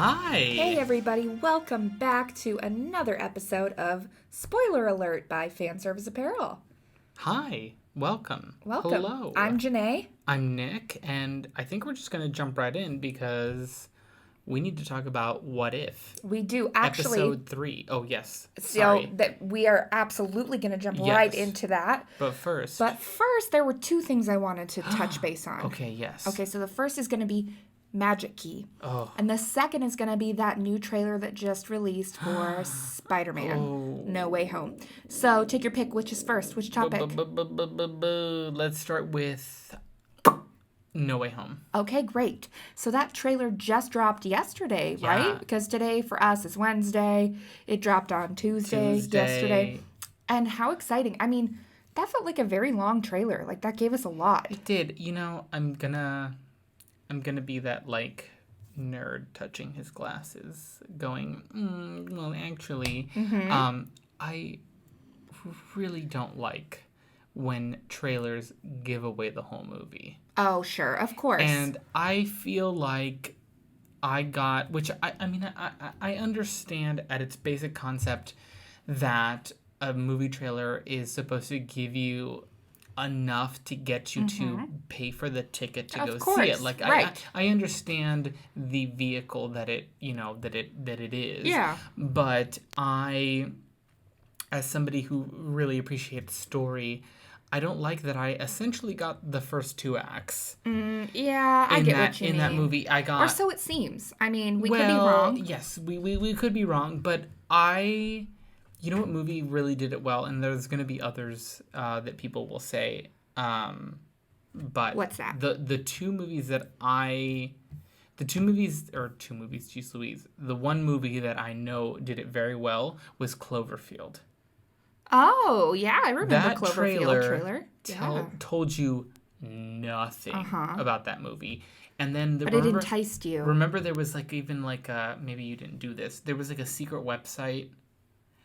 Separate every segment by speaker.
Speaker 1: Hi.
Speaker 2: Hey everybody, welcome back to another episode of Spoiler Alert by Fan Service Apparel.
Speaker 1: Hi. Welcome.
Speaker 2: Welcome.
Speaker 1: Hello.
Speaker 2: I'm Jené.
Speaker 1: I'm Nick, and I think we're just going to jump right in because we need to talk about What If.
Speaker 2: We do actually.
Speaker 1: Episode 3. Oh, yes.
Speaker 2: So
Speaker 1: Sorry.
Speaker 2: that we are absolutely going to jump right into that.
Speaker 1: But first,
Speaker 2: there were two things I wanted to touch base on.
Speaker 1: Okay, yes.
Speaker 2: Okay, so the first is going to be Magic Key.
Speaker 1: Oh.
Speaker 2: And the second is going to be that new trailer that just released for Spider-Man No Way Home. So take your pick. Which is first? Which topic?
Speaker 1: Let's start with No Way Home.
Speaker 2: Okay, great. So that trailer just dropped yesterday, right? Because today for us is Wednesday. It dropped on Tuesday. Yesterday. And how exciting. I mean, that felt like a very long trailer. Like, that gave us a lot.
Speaker 1: It did. You know, I'm gonna be that, like, nerd touching his glasses going, well, actually, I really don't like when trailers give away the whole movie.
Speaker 2: Oh, sure, of course.
Speaker 1: And I feel like I got, which I understand at its basic concept that a movie trailer is supposed to give you enough to get you to pay for the ticket to go see it. Like, right. I understand the vehicle that it is.
Speaker 2: Yeah.
Speaker 1: But I, as somebody who really appreciates story, I don't like that I essentially got the first 2 acts.
Speaker 2: Yeah, I get what you mean.
Speaker 1: In that movie, I got...
Speaker 2: Or so it seems. I mean, we could be wrong.
Speaker 1: Yes, we could be wrong, but you know what movie really did it well? And there's going to be others that people will say. But
Speaker 2: what's that?
Speaker 1: The two movies, geez Louise. The one movie that I know did it very well was Cloverfield.
Speaker 2: Oh, yeah, I remember
Speaker 1: that
Speaker 2: Cloverfield trailer.
Speaker 1: Told you nothing about that movie. And then
Speaker 2: but it enticed you.
Speaker 1: Remember there was maybe you didn't do this. There was like a secret website.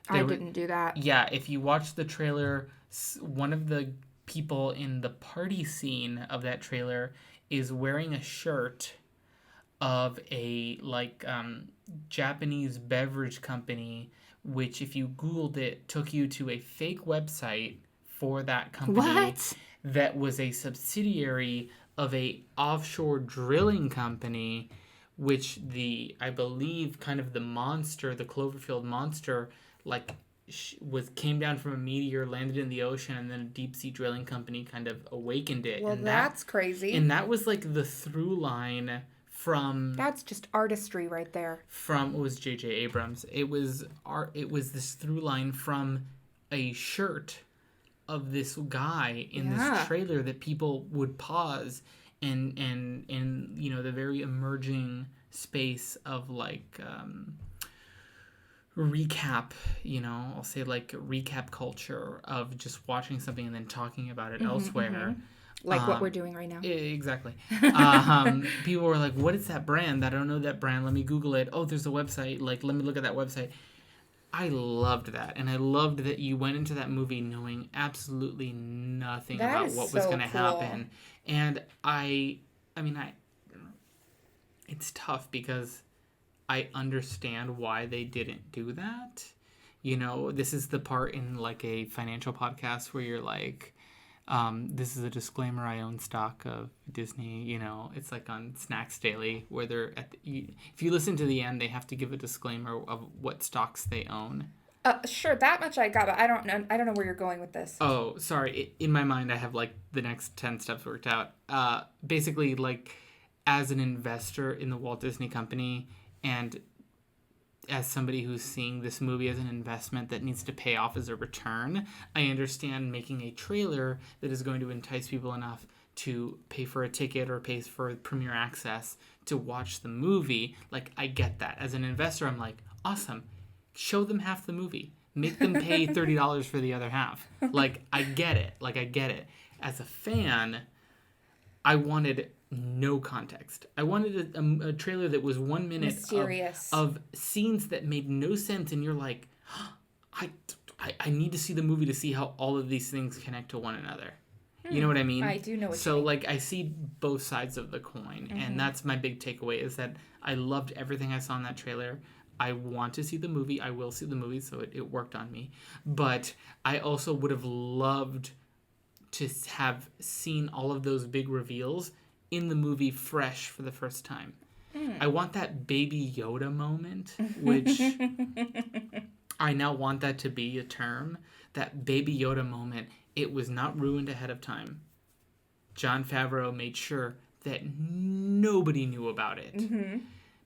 Speaker 2: I didn't do that.
Speaker 1: Yeah, if you watch the trailer, one of the people in the party scene of that trailer is wearing a shirt of a Japanese beverage company, which if you Googled it, took you to a fake website for that company.
Speaker 2: What?
Speaker 1: That was a subsidiary of a offshore drilling company, which I believe kind of the Cloverfield monster, came down from a meteor, landed in the ocean, and then a deep sea drilling company kind of awakened it.
Speaker 2: Well, that's crazy.
Speaker 1: And that was like the through line from...
Speaker 2: That's just artistry right there.
Speaker 1: From, it was J.J. Abrams. It was this through line from a shirt of this guy in this trailer that people would pause and the very emerging space of recap, I'll say recap culture of just watching something and then talking about it elsewhere.
Speaker 2: Like what we're doing right now.
Speaker 1: Exactly. People were like, what is that brand? I don't know that brand. Let me Google it. Oh, there's a website. Let me look at that website. I loved that. And I loved that you went into that movie knowing absolutely nothing about what was going to happen. And it's tough because I understand why they didn't do that. This is the part in a financial podcast where you're like, this is a disclaimer, I own stock of Disney. It's like on Snacks Daily where they're if you listen to the end, they have to give a disclaimer of what stocks they own.
Speaker 2: Sure, that much I got, but I don't know where you're going with this.
Speaker 1: Oh, sorry. In my mind, I have the next 10 steps worked out. Basically, as an investor in the Walt Disney Company, and as somebody who's seeing this movie as an investment that needs to pay off as a return, I understand making a trailer that is going to entice people enough to pay for a ticket or pay for premiere access to watch the movie. I get that. As an investor, I'm like, awesome. Show them half the movie. Make them pay $30 for the other half. I get it. I get it. As a fan, I wanted no context. I wanted a trailer that was 1 minute of scenes that made no sense, and you're like, I need to see the movie to see how all of these things connect to one another. You know what I mean?
Speaker 2: I do know what
Speaker 1: so
Speaker 2: you mean.
Speaker 1: like I see both sides of the coin, and that's my big takeaway is that I loved everything I saw in that trailer. I want to see the movie. I will see the movie, so it worked on me. But I also would have loved to have seen all of those big reveals in the movie fresh for the first time. I want that Baby Yoda moment, which I now want that to be a term. That Baby Yoda moment, it was not ruined ahead of time. Jon Favreau made sure that nobody knew about it.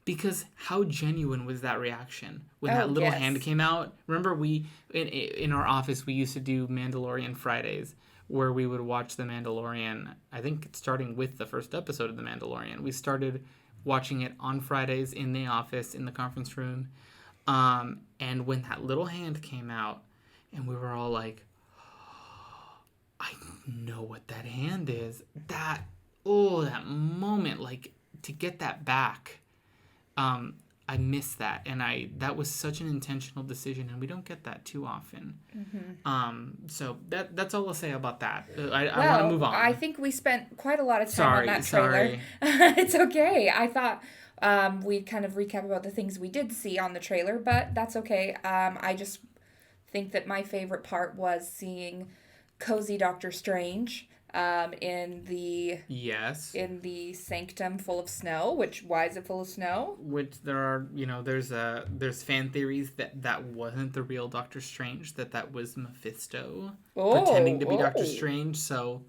Speaker 1: Because how genuine was that reaction when that little hand came out? Remember, we in our office we used to do Mandalorian Fridays, where we would watch The Mandalorian. I think starting with the first episode of The Mandalorian, we started watching it on Fridays in the office in the conference room. And when that little hand came out, and we were all like, oh, I know what that hand is. That moment, like to get that back. I miss that, and that was such an intentional decision, and we don't get that too often. So that's all I'll say about that. I want to move on.
Speaker 2: I think we spent quite a lot of time on that trailer. It's okay. I thought we'd kind of recap about the things we did see on the trailer, but that's okay. I just think that my favorite part was seeing cozy Doctor Strange in the sanctum full of snow. Why is it full of snow?
Speaker 1: Which there are, there's fan theories that wasn't the real Doctor Strange, that was Mephisto pretending to be Doctor Strange. So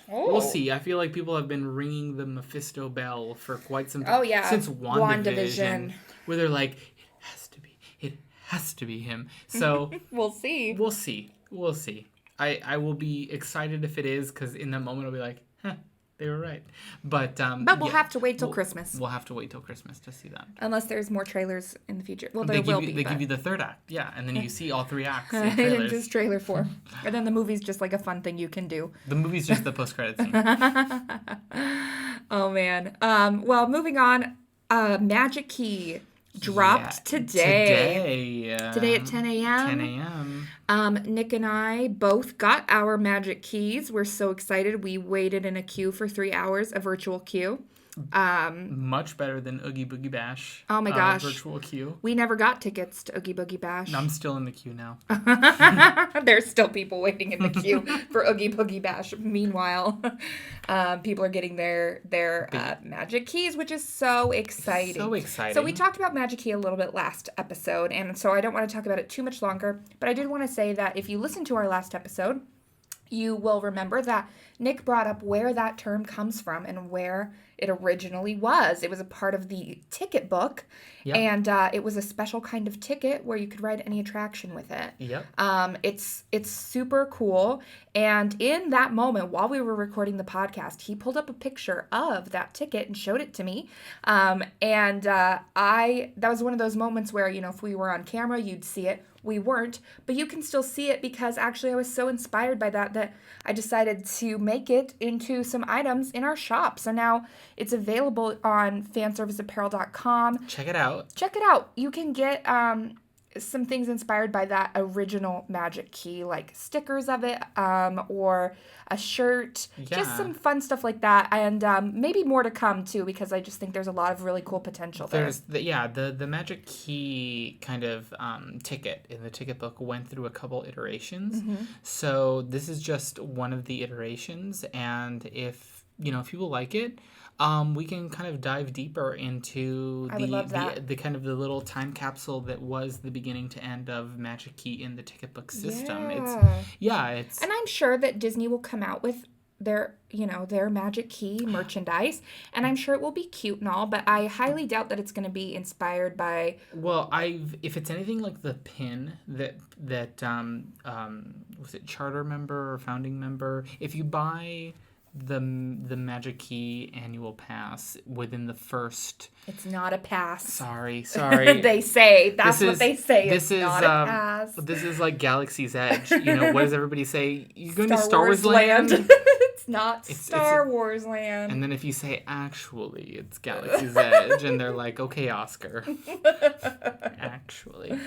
Speaker 1: we'll see. I feel like people have been ringing the Mephisto bell for quite some time. Since WandaVision, where they're like, it has to be him. So
Speaker 2: We'll see.
Speaker 1: I will be excited if it is, because in that moment I'll be like, they were right. But
Speaker 2: we'll have to wait till Christmas.
Speaker 1: We'll have to wait till Christmas to see that.
Speaker 2: Unless there's more trailers in the future. Well, there will be.
Speaker 1: They give you the third act, and then you see all three acts in trailers.
Speaker 2: Just trailer 4. And then the movie's just like a fun thing you can do.
Speaker 1: The movie's just the post-credit scene.
Speaker 2: Oh, man. Well, moving on. Magic Key dropped today at 10 a.m.
Speaker 1: 10 a.m.
Speaker 2: Nick and I both got our Magic Keys. We're so excited. We waited in a queue for 3 hours, a virtual queue.
Speaker 1: Much better than Oogie Boogie Bash.
Speaker 2: Oh my gosh.
Speaker 1: Virtual queue.
Speaker 2: We never got tickets to Oogie Boogie Bash.
Speaker 1: I'm still in the queue now.
Speaker 2: There's still people waiting in the queue for Oogie Boogie Bash. Meanwhile, people are getting their Magic Keys, which is so exciting. So we talked about Magic Key a little bit last episode, and so I don't want to talk about it too much longer, but I did want to say that if you listen to our last episode, you will remember that Nick brought up where that term comes from and where it originally was. It was a part of the ticket book, and it was a special kind of ticket where you could ride any attraction with it. It's super cool, and in that moment, while we were recording the podcast, he pulled up a picture of that ticket and showed it to me, that was one of those moments where, if we were on camera, you'd see it. We weren't, but you can still see it because actually I was so inspired by that I decided to make it into some items in our shop. So now it's available on fanserviceapparel.com.
Speaker 1: Check it out.
Speaker 2: You can get some things inspired by that original Magic Key, like stickers of it, or a shirt, just some fun stuff like that, and maybe more to come too, because I just think there's a lot of really cool potential there.
Speaker 1: The Magic Key kind of ticket in the ticket book went through a couple iterations, so this is just one of the iterations, and if people like it, we can kind of dive deeper into the kind of the little time capsule that was the beginning to end of Magic Key in the ticket book system. It's
Speaker 2: and I'm sure that Disney will come out with their Magic Key merchandise, and I'm sure it will be cute and all, but I highly doubt that it's going to be inspired by.
Speaker 1: Well, if it's anything like the pin that was it charter member or founding member, if you buy the Magic Key annual pass within the first.
Speaker 2: It's not a pass.
Speaker 1: Sorry.
Speaker 2: They say what they say.
Speaker 1: This is not a pass. This is like Galaxy's Edge. What does everybody say? You're going to Star Wars Land.
Speaker 2: It's not Star Wars Land.
Speaker 1: And then if you say actually it's Galaxy's Edge, and they're like, okay, Oscar. Actually.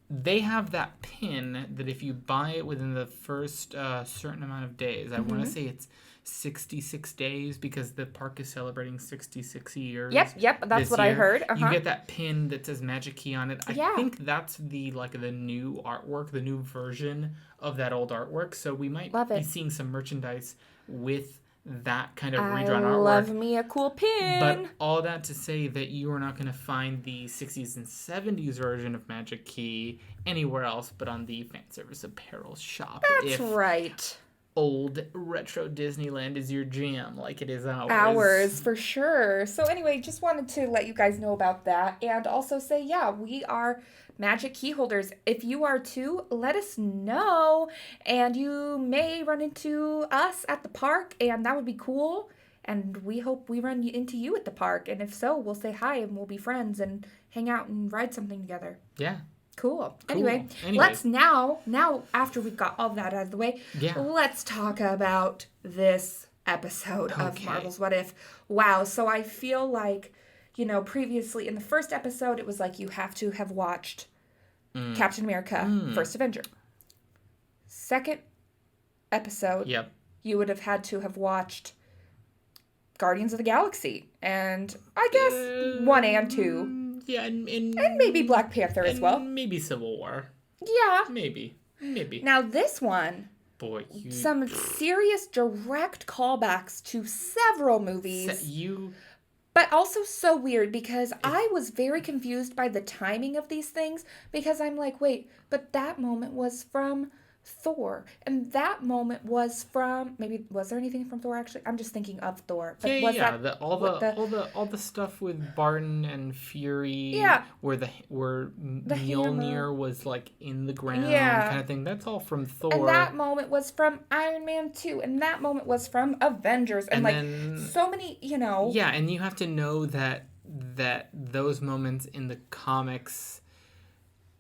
Speaker 1: they have that pin that if you buy it within the first certain amount of days, I want to say it's 66 days because the park is celebrating 66 years.
Speaker 2: Yep, that's what I heard.
Speaker 1: You get that pin that says Magic Key on it. I think that's the new artwork, the new version of that old artwork. So we might be seeing some merchandise with that kind of redrawn artwork.
Speaker 2: I love me a cool pin.
Speaker 1: But all that to say that you are not going to find the 60s and 70s version of Magic Key anywhere else but on the Fan Service Apparel shop.
Speaker 2: That's right.
Speaker 1: Old retro Disneyland is your jam, like it is ours.
Speaker 2: Ours, for sure. So anyway, just wanted to let you guys know about that. And also say, we are Magic Key holders. If you are too, let us know. And you may run into us at the park, and that would be cool. And we hope we run into you at the park. And if so, we'll say hi and we'll be friends and hang out and ride something together.
Speaker 1: Yeah.
Speaker 2: Cool. Anyway, let's now after we've got all that out of the way, let's talk about this episode of Marvel's What If. Wow. So I feel like, previously in the first episode, it was like you have to have watched Captain America, First Avenger. Second episode, you would have had to have watched Guardians of the Galaxy. And I guess 1 and 2.
Speaker 1: Yeah, and
Speaker 2: maybe Black Panther as well.
Speaker 1: Maybe Civil War.
Speaker 2: Yeah.
Speaker 1: Maybe.
Speaker 2: Now this one, some serious direct callbacks to several movies. But also so weird because I was very confused by the timing of these things because I'm like, wait, but that moment was from Thor, and that moment was from was there anything from Thor actually? I'm just thinking of Thor. But
Speaker 1: all the stuff with Barton and Fury, where Mjolnir was like in the ground kind of thing. That's all from Thor.
Speaker 2: And that moment was from Iron Man 2, and that moment was from Avengers, and then, so many,
Speaker 1: Yeah, and you have to know that those moments in the comics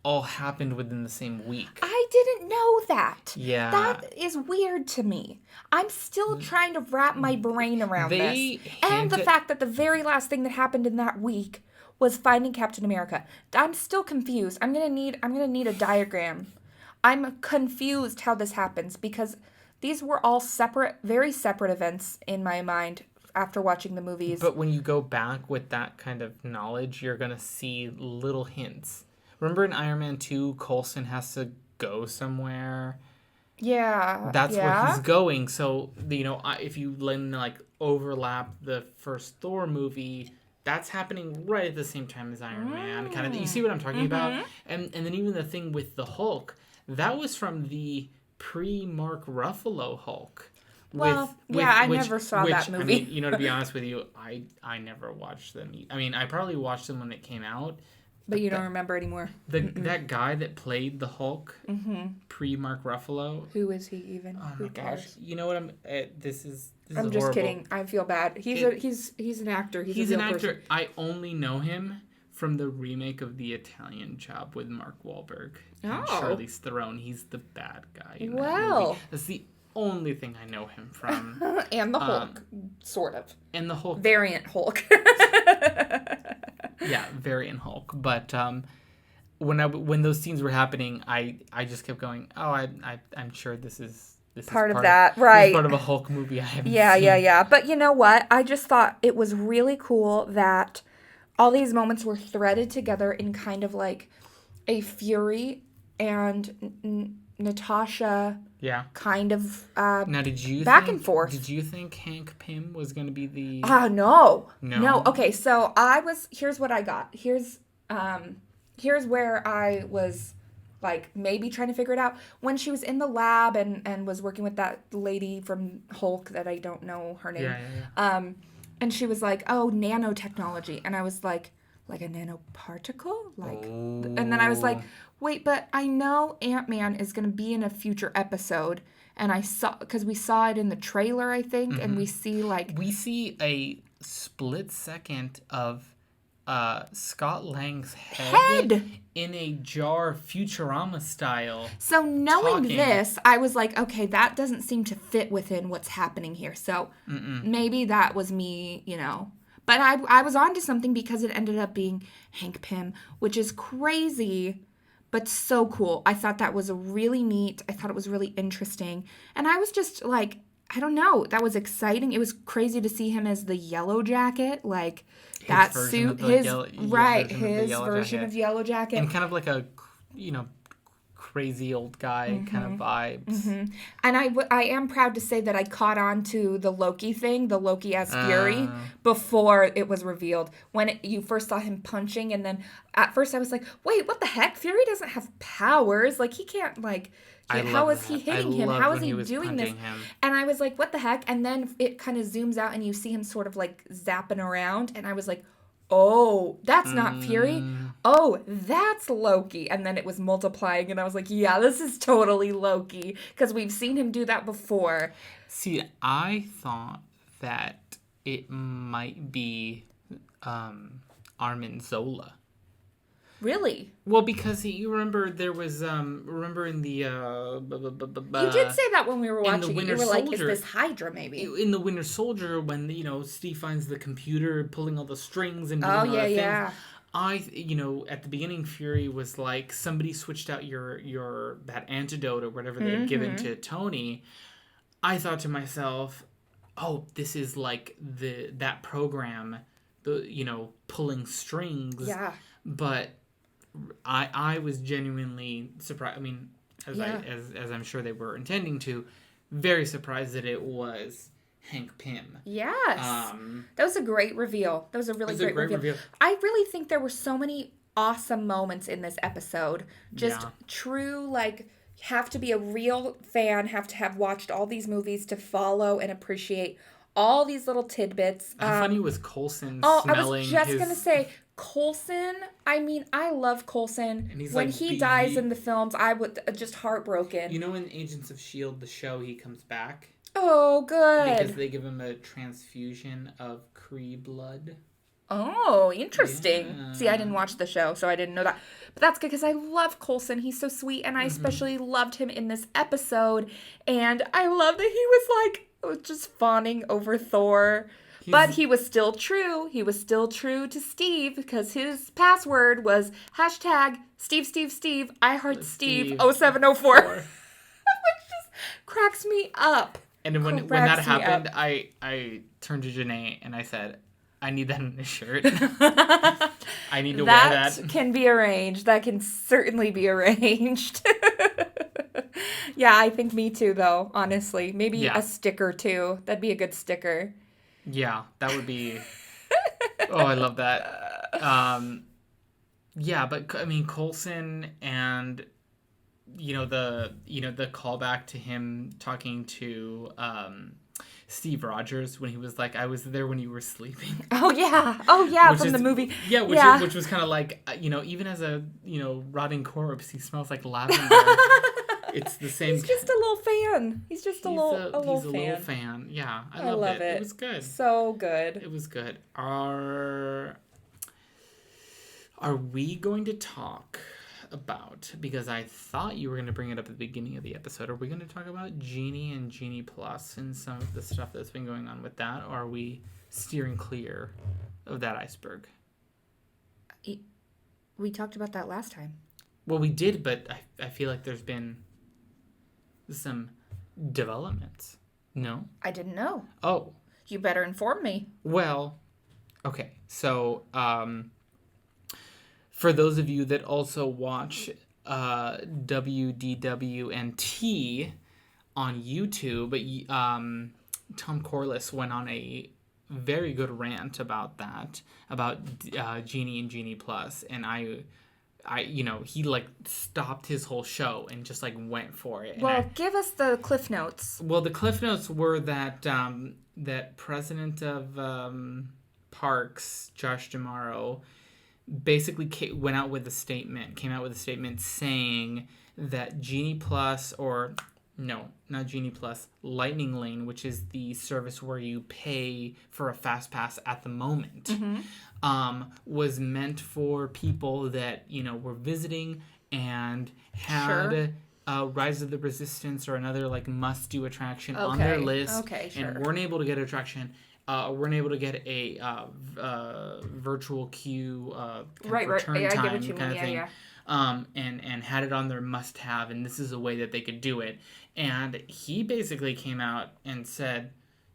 Speaker 1: all happened within the same week.
Speaker 2: I didn't know that.
Speaker 1: Yeah.
Speaker 2: That is weird to me. I'm still trying to wrap my brain around this. And the fact that the very last thing that happened in that week was finding Captain America. I'm still confused. I'm gonna need a diagram. I'm confused how this happens because these were all very separate events in my mind after watching the movies.
Speaker 1: But when you go back with that kind of knowledge, you're gonna see little hints. Remember in Iron Man 2, Coulson has to go somewhere?
Speaker 2: Yeah.
Speaker 1: That's where he's going. So, if you overlap the first Thor movie, that's happening right at the same time as Iron Man. Kind of, you see what I'm talking about? And then even the thing with the Hulk, that was from the pre-Mark Ruffalo Hulk.
Speaker 2: I never saw that movie.
Speaker 1: I mean, to be honest with you, I never watched them. I mean, I probably watched them when they came out.
Speaker 2: But you don't remember anymore.
Speaker 1: That guy that played the Hulk, pre-Mark Ruffalo.
Speaker 2: Who is he even?
Speaker 1: Oh my gosh! You know what this is
Speaker 2: I'm just kidding. I feel bad. He's an actor. He's an actor. Person.
Speaker 1: I only know him from the remake of The Italian Job with Mark Wahlberg and Charlize Theron. He's the bad guy in that movie. That's the only thing I know him from.
Speaker 2: And the Hulk, sort of.
Speaker 1: And the Hulk.
Speaker 2: Variant Hulk.
Speaker 1: Yeah, variant Hulk. But when those scenes were happening, I just kept going, I'm sure this is
Speaker 2: part of that, right?
Speaker 1: This is part of a Hulk movie I haven't seen.
Speaker 2: Yeah. But you know what? I just thought it was really cool that all these moments were threaded together in kind of like a Fury and Natasha kind of
Speaker 1: now,
Speaker 2: and forth.
Speaker 1: Did you think Hank Pym was going to be the...
Speaker 2: No. Okay, so here's what I got. Here's where I was like maybe trying to figure it out. When she was in the lab and was working with that lady from Hulk that I don't know her name.
Speaker 1: Yeah.
Speaker 2: And she was like, nanotechnology. And I was like a nanoparticle? And then I was like, wait, but I know Ant-Man is going to be in a future episode. And because we saw it in the trailer, I think, and we see
Speaker 1: we see a split second of Scott Lang's head in a jar, Futurama style.
Speaker 2: So knowing this, I was like, okay, that doesn't seem to fit within what's happening here. So maybe that was me, But I was onto something because it ended up being Hank Pym, which is crazy. but so cool. I thought that was really neat. I thought it was really interesting. And I was just like, I don't know. That was exciting. It was crazy to see him as the Yellow Jacket, like
Speaker 1: His
Speaker 2: that
Speaker 1: version
Speaker 2: suit.
Speaker 1: of the
Speaker 2: His
Speaker 1: Yellow
Speaker 2: version
Speaker 1: Jacket.
Speaker 2: of Yellow Jacket.
Speaker 1: And kind of like a, crazy old guy kind of vibes.
Speaker 2: And I am proud to say that I caught on to the Loki thing, the Loki as Fury, before it was revealed. When you first saw him punching, and then at first I was like, wait, what the heck? Fury doesn't have powers. Like, he can't, like, how is he hitting him? How is he doing this? And I was like, what the heck? And then it kind of zooms out and you see him sort of like zapping around. And I was like, oh, that's not Fury. Oh, that's Loki. And then it was multiplying, and I was like, yeah, this is totally Loki, because we've seen him do that before.
Speaker 1: See, I thought that it might be Armin Zola.
Speaker 2: Really?
Speaker 1: Well, because you remember there was remember in the
Speaker 2: you did say that when we were watching it. You were like, is this Hydra maybe?
Speaker 1: In the Winter Soldier, when Steve finds the computer pulling all the strings and doing all the things. At the beginning, Fury was like, somebody switched out your that antidote or whatever they had given to Tony. I thought to myself, oh, this is like that program, pulling strings.
Speaker 2: Yeah.
Speaker 1: But I was genuinely surprised. I mean, as I'm sure they were intending to, very surprised that it was Hank Pym.
Speaker 2: Yes. That was a great reveal. That was a really great reveal. I really think there were so many awesome moments in this episode. Just true, like, have to be a real fan, have to have watched all these movies to follow and appreciate all these little tidbits.
Speaker 1: How funny was Coulson smelling
Speaker 2: I was just going to say, Coulson, I mean, I love Coulson. When he dies in the films, I would just heartbroken.
Speaker 1: You know, in Agents of S.H.I.E.L.D., the show, he comes back?
Speaker 2: Oh, good.
Speaker 1: Because they give him a transfusion of Kree blood.
Speaker 2: Oh, interesting.
Speaker 1: Yeah.
Speaker 2: See, I didn't watch the show, so I didn't know that. But that's good, because I love Coulson. He's so sweet, and I especially loved him in this episode. And I love that he was like, just fawning over Thor. But he was still true. He was still true to Steve, because his password was #Steve, I heart Steve 0704. Which just cracks me up.
Speaker 1: And when that happened, I turned to Jené and I said, I need that in a shirt. I need to wear that.
Speaker 2: That can be arranged. That can certainly be arranged. Yeah, I think me too, though, honestly. Maybe a sticker, too. That'd be a good sticker.
Speaker 1: Yeah, that would be... Oh, I love that. But, I mean, Coulson and... the callback to him talking to Steve Rogers when he was like, I was there when you were sleeping.
Speaker 2: Oh yeah, from the movie.
Speaker 1: Yeah, which was kind of like, even as a rotting corpse, he smells like lavender. It's the same.
Speaker 2: He's just a little fan. He's just a little
Speaker 1: fan. Yeah,
Speaker 2: I love it.
Speaker 1: It was good.
Speaker 2: So good.
Speaker 1: It was good. Are we going to talk about, because I thought you were going to bring it up at the beginning of the episode, are we going to talk about Jené and Jené Plus and some of the stuff that's been going on with that, or are we steering clear of that iceberg?
Speaker 2: We talked about that last time.
Speaker 1: Well, we did, but I feel like there's been some developments. No?
Speaker 2: I didn't know.
Speaker 1: Oh.
Speaker 2: You better inform me.
Speaker 1: Well, okay. So, for those of you that also watch WDWNT on YouTube, Tom Corliss went on a very good rant about that, about Jené and Jené Plus, and I he like stopped his whole show and just like went for it.
Speaker 2: Well, give us the cliff notes.
Speaker 1: Well, the cliff notes were that that president of Parks, Josh D'Amaro, basically came out with a statement saying that Jené Plus, or no, not Jené Plus, Lightning Lane, which is the service where you pay for a fast pass at the moment, was meant for people that were visiting and had Rise of the Resistance or another like must-do attraction on their list, and weren't able to get an attraction. Weren't able to get a virtual queue return time kind of thing. and had it on their must-have, and this is a way that they could do it. And he basically came out and said,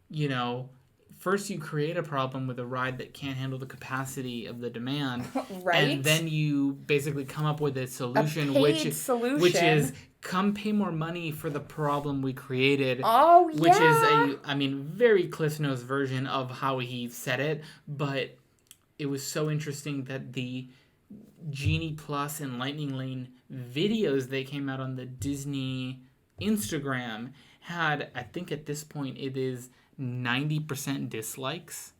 Speaker 1: you know, first you create a problem with a ride that can't handle the capacity of the demand,
Speaker 2: right?
Speaker 1: And then you basically come up with a solution, which is come pay more money for the problem we created.
Speaker 2: Oh, yeah.
Speaker 1: Which is very Cliff Notes version of how he said it, but it was so interesting that the Genie Plus and Lightning Lane videos that came out on the Disney Instagram had, I think at this point it is 90% dislikes,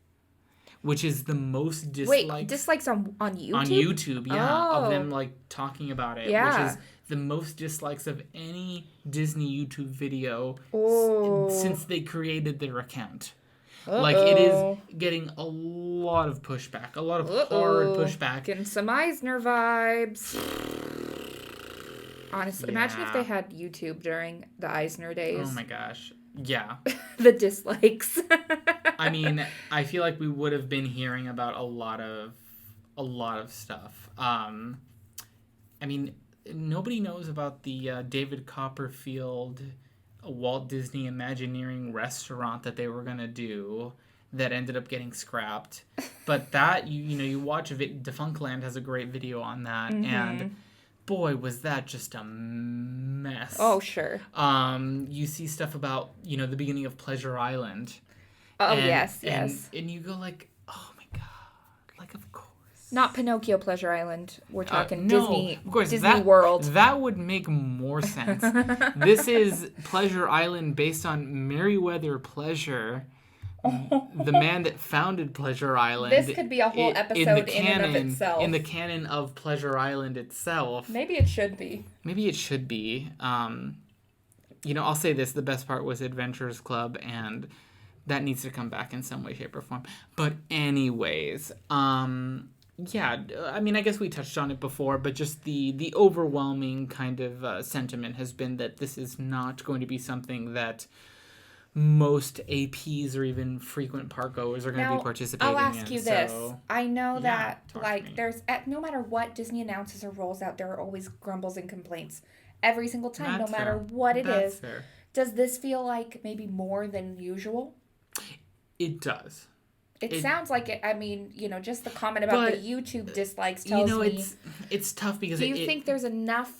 Speaker 1: which is the most dislikes.
Speaker 2: Wait, dislikes on YouTube?
Speaker 1: On YouTube, yeah.
Speaker 2: Oh.
Speaker 1: Of them, like, talking about it.
Speaker 2: Yeah.
Speaker 1: Which is the most dislikes of any Disney YouTube video since they created their account.
Speaker 2: Uh-oh.
Speaker 1: Like, it is getting a lot of pushback. A lot of hard pushback.
Speaker 2: Getting some Eisner vibes. Honestly, imagine if they had YouTube during the Eisner days.
Speaker 1: Oh my gosh. Yeah.
Speaker 2: The dislikes.
Speaker 1: I mean, I feel like we would have been hearing about a lot of stuff. I mean, nobody knows about the David Copperfield Walt Disney Imagineering restaurant that they were going to do that ended up getting scrapped. But that, you watch Defunctland has a great video on that, and boy, was that just a mess.
Speaker 2: Oh, sure.
Speaker 1: You see stuff about, the beginning of Pleasure Island.
Speaker 2: Oh, yes.
Speaker 1: And you go like, oh my God, like, of course.
Speaker 2: Not Pinocchio Pleasure Island. We're talking
Speaker 1: no,
Speaker 2: Disney,
Speaker 1: of course,
Speaker 2: Disney World.
Speaker 1: That would make more sense. This is Pleasure Island based on Meriwether Pleasure, the man that founded Pleasure Island.
Speaker 2: This could be a whole episode in and of itself.
Speaker 1: In the canon of Pleasure Island itself.
Speaker 2: Maybe it should be.
Speaker 1: I'll say this. The best part was Adventures Club, and that needs to come back in some way, shape, or form. But anyways, yeah, I mean, I guess we touched on it before, but just the overwhelming kind of sentiment has been that this is not going to be something that most APs or even frequent park goers are going to be participating in.
Speaker 2: I'll ask you this. I know that,
Speaker 1: like,
Speaker 2: there's, no matter what Disney announces or rolls out, there are always grumbles and complaints. Every single time, no matter what it is.
Speaker 1: Fair.
Speaker 2: Does this feel like maybe more than usual?
Speaker 1: It does.
Speaker 2: It sounds like it. I mean, just the comment about the YouTube dislikes tells me.
Speaker 1: It's tough because
Speaker 2: do you think there's enough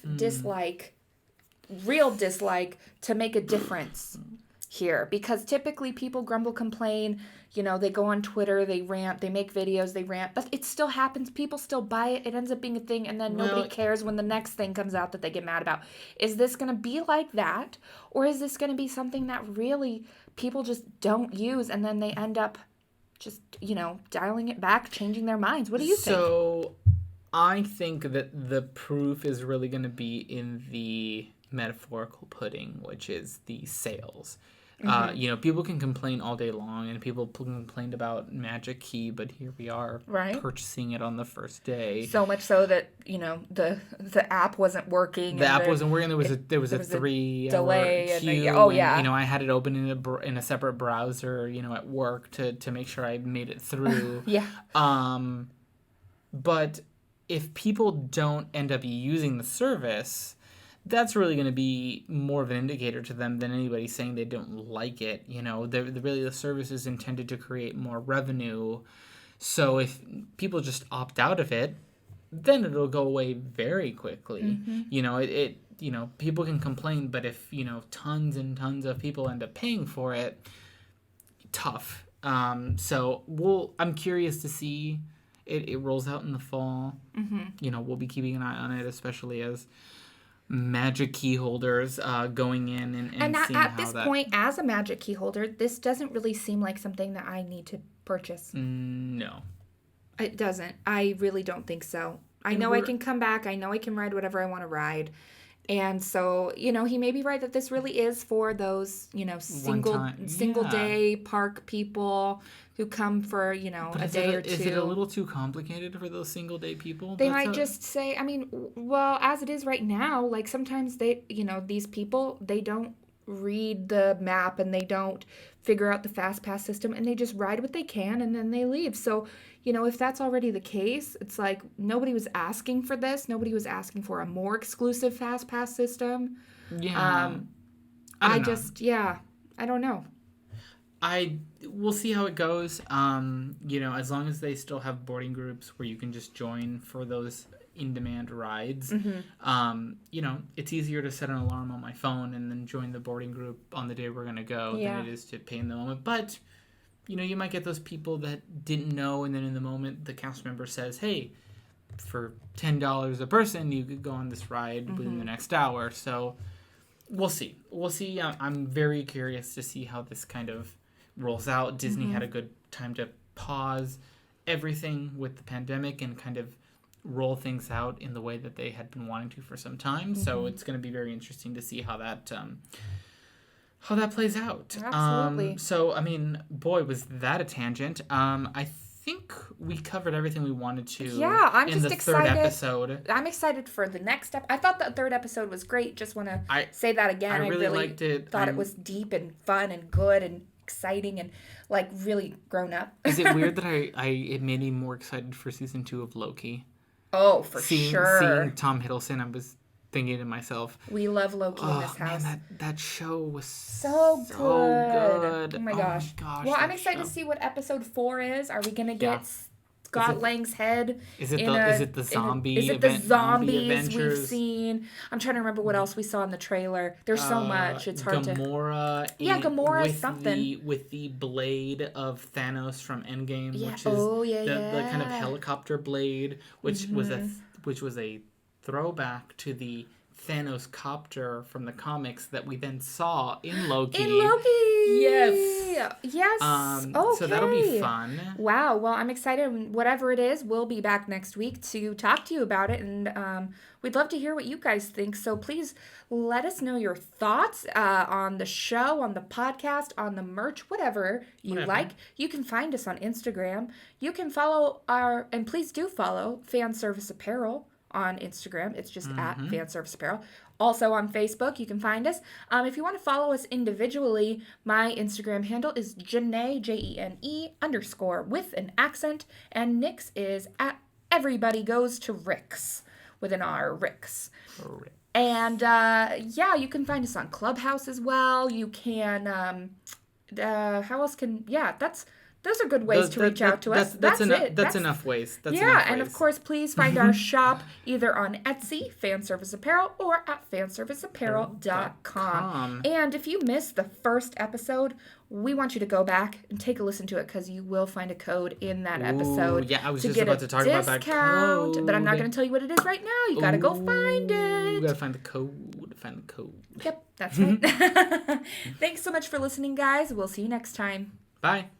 Speaker 2: real dislike, to make a difference here? Because typically people grumble, complain, they go on Twitter, they rant, they make videos, they rant, but it still happens. People still buy it. It ends up being a thing, and then nobody cares when the next thing comes out that they get mad about. Is this going to be like that? Or is this going to be something that really people just don't use, and then they end up just, dialing it back, changing their minds? What do you think?
Speaker 1: So I think that the proof is really going to be in the metaphorical pudding, which is the sales. People can complain all day long, and people complained about Magic Key, but here we are purchasing it on the first day.
Speaker 2: So much so that the app wasn't working.
Speaker 1: The app wasn't working. There was a 3
Speaker 2: delay
Speaker 1: queue. I had it open in a separate browser. At work to make sure I made it through.
Speaker 2: Yeah.
Speaker 1: But if people don't end up using the service, that's really going to be more of an indicator to them than anybody saying they don't like it. The service is intended to create more revenue. So if people just opt out of it, then it'll go away very quickly. People can complain, but if, tons and tons of people end up paying for it, tough. I'm curious to see it rolls out in the fall. We'll be keeping an eye on it, especially as Magic Key holders going in and seeing
Speaker 2: at this point, as a Magic Key holder, this doesn't really seem like something that I need to purchase.
Speaker 1: No,
Speaker 2: it doesn't. I really don't think so. I know I can come back. I know I can ride whatever I want to ride. And so, he may be right that this really is for those, single day park people who come for, a day or two.
Speaker 1: Is it a little too complicated for those single day people?
Speaker 2: They might just say, as it is right now, like sometimes they, these people, they don't read the map and they don't figure out the fast pass system and they just ride what they can and then they leave. So, if that's already the case, it's like nobody was asking for this. Nobody was asking for a more exclusive fast pass system.
Speaker 1: Yeah.
Speaker 2: I don't know.
Speaker 1: We'll see how it goes. As long as they still have boarding groups where you can just join for those in-demand rides. It's easier to set an alarm on my phone and then join the boarding group on the day we're going to go than it is to pay in the moment. But, you might get those people that didn't know, and then in the moment the cast member says, hey, for $10 a person, you could go on this ride within the next hour. So we'll see. I'm very curious to see how this kind of rolls out. Disney had a good time to pause everything with the pandemic and kind of roll things out in the way that they had been wanting to for some time. So it's going to be very interesting to see how that plays out.
Speaker 2: Absolutely.
Speaker 1: Boy, was that a tangent. I think we covered everything we wanted to.
Speaker 2: Yeah, I'm
Speaker 1: in
Speaker 2: just
Speaker 1: the
Speaker 2: excited.
Speaker 1: Third episode.
Speaker 2: I'm excited for the next step. I thought the third episode was great. Just want to say that again.
Speaker 1: I really liked it.
Speaker 2: Thought it was deep and fun and good and exciting and like really grown up.
Speaker 1: Is it weird that it made me more excited for season 2 of Loki?
Speaker 2: Oh, for sure.
Speaker 1: Seeing Tom Hiddleston, I was thinking to myself,
Speaker 2: we love Loki in this house.
Speaker 1: Man, that show was
Speaker 2: so good. Oh my gosh. Well, I'm excited to see what episode 4 is. Are we gonna get Scott Lang's head?
Speaker 1: Is it the zombie?
Speaker 2: Is it the zombies
Speaker 1: Avengers?
Speaker 2: we've seen? I'm trying to remember what else we saw in the trailer. There's so much. It's hard
Speaker 1: Gamora.
Speaker 2: Gamora is something.
Speaker 1: With the blade of Thanos from Endgame, which is
Speaker 2: the
Speaker 1: kind of helicopter blade, which was a throwback to the Thanos copter from the comics that we then saw in Loki. Yes.
Speaker 2: Okay.
Speaker 1: So that'll be fun.
Speaker 2: Wow. Well, I'm excited. Whatever it is, we'll be back next week to talk to you about it. And we'd love to hear what you guys think. So please let us know your thoughts on the show, on the podcast, on the merch, whatever you like. You can find us on Instagram. You can follow and please do follow Fan Service Apparel on Instagram. It's just at Fan Service Apparel. Also on Facebook, you can find us. If you want to follow us individually, my Instagram handle is Jené, Jene _ with an accent, and Nick's is at Everybody Goes to Rick's with an R, Rick's. And you can find us on Clubhouse as well. You can, how else can, those are good ways to reach out to us. That's it.
Speaker 1: That's enough ways.
Speaker 2: And of course, please find our shop either on Etsy, Fan Service Apparel, or at fanserviceapparel.com. And if you missed the first episode, we want you to go back and take a listen to it because you will find a code in that episode.
Speaker 1: I was just about to talk about that code.
Speaker 2: But I'm not going to tell you what it is right now. You got to go find it.
Speaker 1: You got to find the code.
Speaker 2: Yep, that's right. Thanks so much for listening, guys. We'll see you next time.
Speaker 1: Bye.